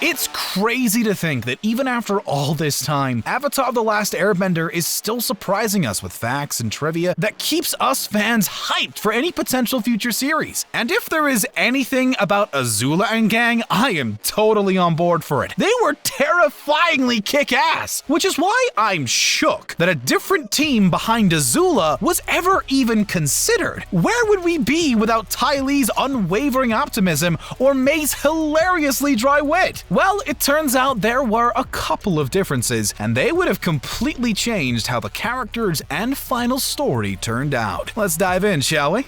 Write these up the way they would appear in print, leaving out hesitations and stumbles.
It's crazy to think that even after all this time, Avatar: The Last Airbender is still surprising us with facts and trivia that keeps us fans hyped for any potential future series. And if there is anything about Azula and gang, I am totally on board for it. They were terrifyingly kick-ass, which is why I'm shook that a different team behind Azula was ever even considered. Where would we be without Ty Lee's unwavering optimism or Mei's hilariously dry wit? Well, it turns out there were a couple of differences, and they would have completely changed how the characters and final story turned out. Let's dive in, shall we?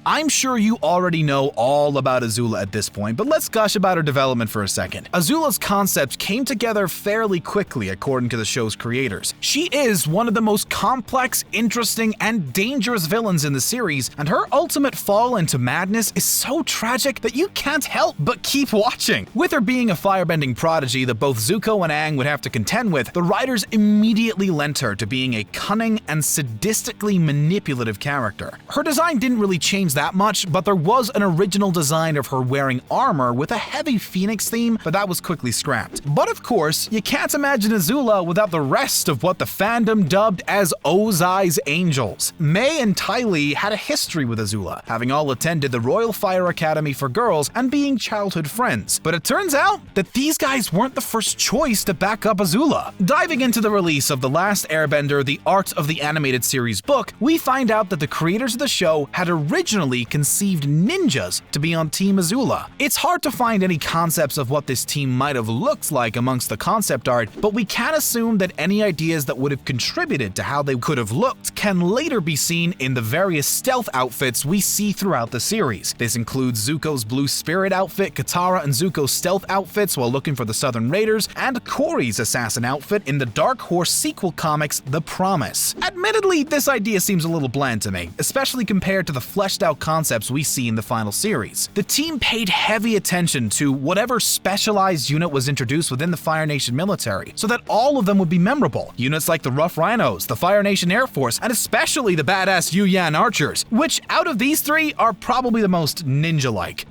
I'm sure you already know all about Azula at this point, but let's gush about her development for a second. Azula's concept came together fairly quickly according to the show's creators. She is one of the most complex, interesting, and dangerous villains in the series, and her ultimate fall into madness is so tragic that you can't help but keep watching. With her being a firebending prodigy that both Zuko and Aang would have to contend with, the writers immediately lent her to being a cunning and sadistically manipulative character. Her design didn't really change that much, but there was an original design of her wearing armor with a heavy phoenix theme, but that was quickly scrapped. But of course, you can't imagine Azula without the rest of what the fandom dubbed as Ozai's Angels. Mai and Ty Lee had a history with Azula, having all attended the Royal Fire Academy for girls and being childhood friends. But it turns out that these guys weren't the first choice to back up Azula. Diving into the release of The Last Airbender: The Art of the Animated Series book, we find out that the creators of the show had originally conceived ninjas to be on Team Azula. It's hard to find any concepts of what this team might have looked like amongst the concept art, but we can assume that any ideas that would have contributed to how they could have looked can later be seen in the various stealth outfits we see throughout the series. This includes Zuko's Blue Spirit outfit, Katara and Zuko's stealth outfits while looking for the Southern Raiders, and Corey's assassin outfit in the Dark Horse sequel comics The Promise. Admittedly, this idea seems a little bland to me, especially compared to the fleshed out concepts we see in the final series. The team paid heavy attention to whatever specialized unit was introduced within the Fire Nation military, so that all of them would be memorable. Units like the Rough Rhinos, the Fire Nation Air Force, and especially the badass Yuyan archers, which out of these three are probably the most ninja-like.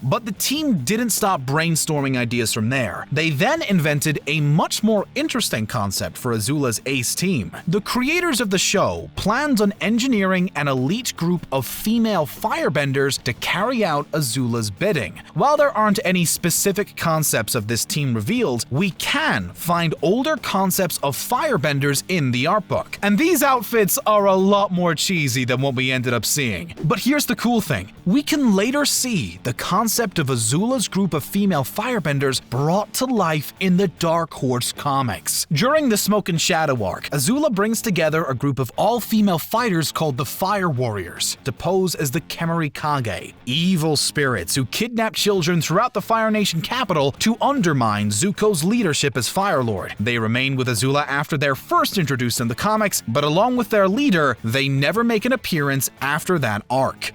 But the team didn't stop brainstorming ideas from there. They then invented a much more interesting concept for Azula's Ace Team. The creators of the show planned on engineering an elite group of female firebenders to carry out Azula's bidding. While there aren't any specific concepts of this team revealed, we can find older concepts of firebenders in the art book. And these outfits are a lot more cheesy than what we ended up seeing. But here's the cool thing. We can later see the concept of Azula's group of female firebenders brought to life in the Dark Horse comics. During the Smoke and Shadow arc, Azula brings together a group of all-female fighters called the Fire Warriors to pose as the Kemari Kage, evil spirits who kidnap children throughout the Fire Nation capital to undermine Zuko's leadership as Fire Lord. They remain with Azula after they're first introduced in the comics, but along with their leader, they never make an appearance after that arc.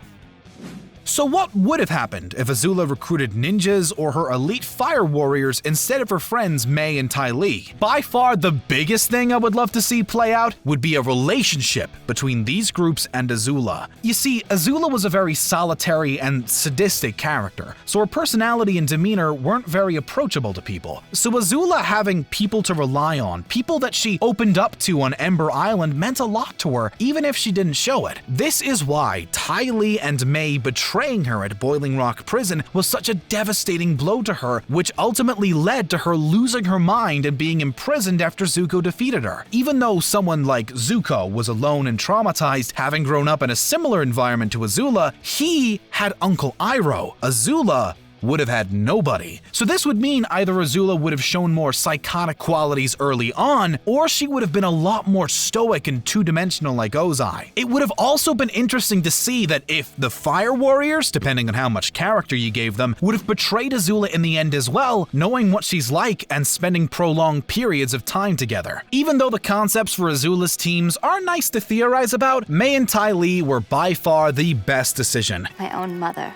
So what would have happened if Azula recruited ninjas or her elite fire warriors instead of her friends Mai and Ty Lee? By far the biggest thing I would love to see play out would be a relationship between these groups and Azula. You see, Azula was a very solitary and sadistic character, so her personality and demeanor weren't very approachable to people. So Azula having people to rely on, people that she opened up to on Ember Island, meant a lot to her, even if she didn't show it. This is why Ty Lee and Mai betraying her at Boiling Rock Prison was such a devastating blow to her, which ultimately led to her losing her mind and being imprisoned after Zuko defeated her. Even though someone like Zuko was alone and traumatized, having grown up in a similar environment to Azula, he had Uncle Iroh. Azula would have had nobody. So this would mean either Azula would have shown more psychotic qualities early on, or she would have been a lot more stoic and two-dimensional like Ozai. It would have also been interesting to see that if the Fire Warriors, depending on how much character you gave them, would have betrayed Azula in the end as well, knowing what she's like and spending prolonged periods of time together. Even though the concepts for Azula's teams are nice to theorize about, Mai and Ty Lee were by far the best decision. My own mother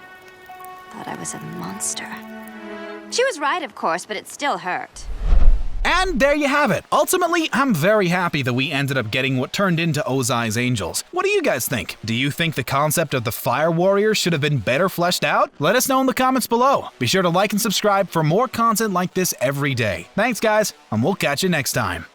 thought I was a monster. She was right, of course, but it still hurt. And there you have it. Ultimately, I'm very happy that we ended up getting what turned into Ozai's angels. What do you guys think? Do you think the concept of the Fire Warrior should have been better fleshed out? Let us know in the comments below. Be sure to like and subscribe for more content like this every day. Thanks guys, and we'll catch you next time.